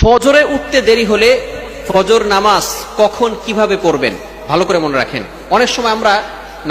ফজরে উঠতে দেরি হলে ফজর নামাজ কখন কিভাবে পড়বেন ভালো করে মনে রাখেন। অনেক সময় আমরা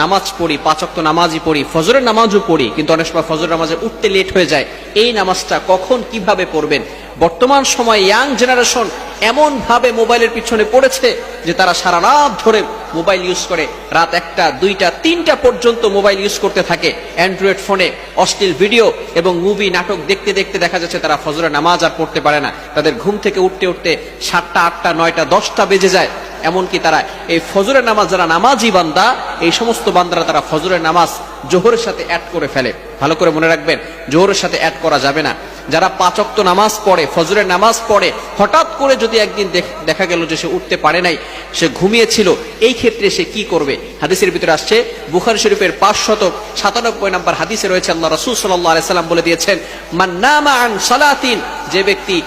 নামাজ পড়ি, 5 ওয়াক্ত নামাজই পড়ি, ফজরের নামাজও পড়ি, কিন্তু অনেক সময় ফজর নামাজে উঠতে লেট হয়ে যায়। এই নামাজটা কখন কিভাবে পড়বেন? বর্তমান সময় ইয়াং জেনারেশন এমন ভাবে মোবাইলের পিছনে পড়েছে যে তারা সারা রাত ধরে মোবাইল ইউজ করে, রাত 1টা 2টা 3টা পর্যন্ত মোবাইল ইউজ করতে থাকে। অ্যান্ড্রয়েড ফোনে অশ্লীল ভিডিও এবং মুভি নাটক দেখতে দেখতে দেখা যাচ্ছে তারা ফজরের নামাজ আর পড়তে পারে না। তাদের ঘুম থেকে উঠতে উঠতে 7টা 8টা 9টা 10টা বেজে যায়। এমনকি তারা এই ফজরের নামাজ, যারা নামাজি বান্দা, এই সমস্ত বান্দারা তারা ফজরের নামাজ জোহরের সাথে অ্যাড করে ফেলে। ভালো করে মনে রাখবেন, জোহরের সাথে অ্যাড করা যাবে না। যারা 5 ওয়াক্ত নামাজ পড়ে, ফজরের নামাজ পড়ে, হঠাৎ করে যদি একদিন দেখা গেল যে সে উঠতে পারে নাই, সে ঘুমিয়েছিল, এই ক্ষেত্রে সে কি করবে? হাদিসের ভিতরে আসছে, বুখারী শরীফের 597 নম্বর হাদিসে রয়েছে, আল্লাহ রাসূল সাল্লাল্লাহু আলাইহি সাল্লাম বলে দিয়েছেন, মান নামা আন সালাতিন, যে ব্যক্তি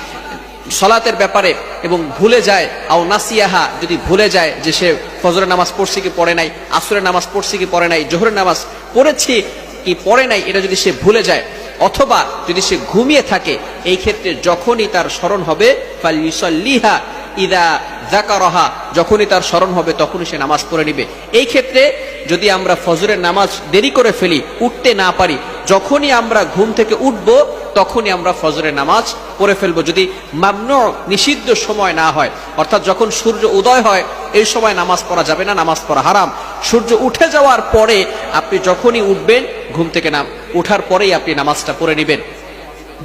সালাতের ব্যাপারে এবং ভুলে যায়, আও নাসিয়াহা, যদি ভুলে যায় যে সে ফজরের নামাজ পড়ছে কি পড়ে নাই, আসরের নামাজ পড়ছে কি পড়ে নাই, জোহরের নামাজ পড়েছে কি পড়ে নাই, এটা যদি সে ভুলে যায়, অথবা যদি সে ঘুমিয়ে থাকে, এই ক্ষেত্রে যখনই তার স্মরণ হবে, ফালইউসাল্লিহা ইদা যাকারাহা, যখনই তার স্মরণ হবে তখনই সে নামাজ পড়ে নিবে। এই ক্ষেত্রে যদি আমরা ফজরের নামাজ দেরি করে ফেলি, উঠতে না পারি, যখনই আমরা ঘুম থেকে উঠব তখনই আমরা ফজরের নামাজ পড়ে ফেলবো, যদি মামনু, নিষিদ্ধ সময় না হয়। অর্থাৎ যখন সূর্য উদয় হয় এই সময় নামাজ পড়া যাবে না, নামাজ পড়া হারাম। সূর্য উঠে যাওয়ার পরে আপনি যখনই উঠবেন, ঘুম থেকে উঠার পরেই আপনি নামাজটা পড়ে নেবেন।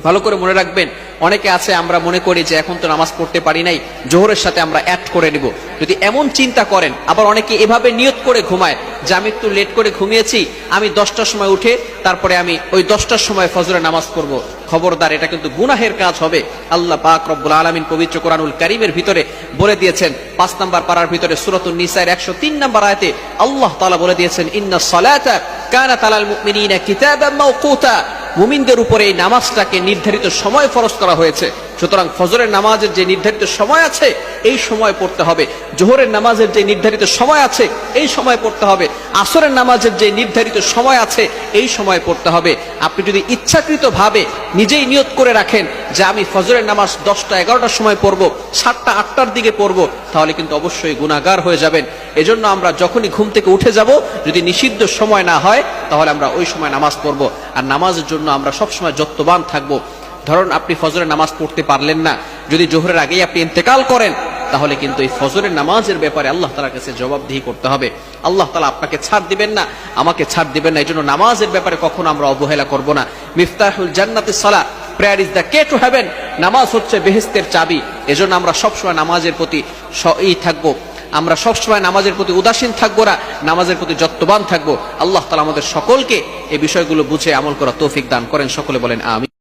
ভালো করে মনে রাখবেন, অনেকে আছে আমরা মনে করি যে এখন তো নামাজ পড়তে পারি নাই, জোহরের সাথে আমরা অ্যাড করে নিব। যদি এমন চিন্তা করেন, আবার অনেকে এভাবে নিয়ত করে ঘুমায় যে আমি একটু লেট করে ঘুমিয়েছি, আমি 10টার সময় উঠে তারপরে আমি ওই 10টার সময় ফজরের নামাজ পড়ব। খবরদার, এটা কিন্তু গুনাহের কাজ হবে। আল্লাহ পাক রব্বুল আলামিন পবিত্র কোরআনুল কারীমের ভিতরে বলে দিয়েছেন, 5 নম্বর পারার ভিতরে সূরাতুন নিসার 103 নম্বর আয়াতে আল্লাহ তাআলা বলে দিয়েছেন, ইন্নাস সালাতা কানাত আলাল মুমিনিনা কিতাবাম মাওকুতা, মুমিনদের উপরে এই নামাজটাকে নির্ধারিত সময় ফরজ করা হয়েছে। সুতরাং ফজরের নামাজের যে নির্ধারিত সময় আছে এই সময় পড়তে হবে, জোহরের নামাজের যে নির্ধারিত সময় আছে এই সময় পড়তে হবে, আসরের নামাজের যে নির্ধারিত সময় আছে এই সময় পড়তে হবে। আপনি যদি ইচ্ছাকৃতভাবে নিজেই নিয়ত করে রাখেন যে আমি ফজরের নামাজ 10টা 11টার সময় পড়ব, 7টা 8টার দিকে পড়ব, তাহলে কিন্তু অবশ্যই গুনাহগার হয়ে যাবেন। এজন্য আমরা যখনই ঘুম থেকে উঠে যাব, যদি নিষিদ্ধ সময় না হয় তাহলে আমরা ওই সময় নামাজ পড়ব। আর নামাজের জন্য আমরা সবসময় যত্নবান থাকবো। ধরুন আপনি ফজরের নামাজ পড়তে পারলেন না, যদি জোহরের আগেই আপনি ইন্তেকাল করেন, তাহলে কিন্তু এই ফজরের নামাজের ব্যাপারে আল্লাহ তাআলার কাছে জবাবদিহি করতে হবে। আল্লাহ তাআলা আপনাকে ছাড় দিবেন না, আমাকে ছাড় দিবেন না। এই জন্য নামাজের ব্যাপারে কখনো আমরা অবহেলা করব না। মিফতাহুল জান্নাতিস সালাহ, prayer is the key to heaven. নামাজ হচ্ছে বেহেশতের চাবি। এজন্য আমরা সবসময় নামাজের প্রতি থাকবো, আমরা সবসময় নামাজের প্রতি উদাসীন থাকবো না, নামাজের প্রতি যত্নবান থাকবো। আল্লাহ তাআলা আমাদের সকলকে এই বিষয়গুলো বুঝে আমল করা তৌফিক দান করেন। সকলে বলেন আমিন।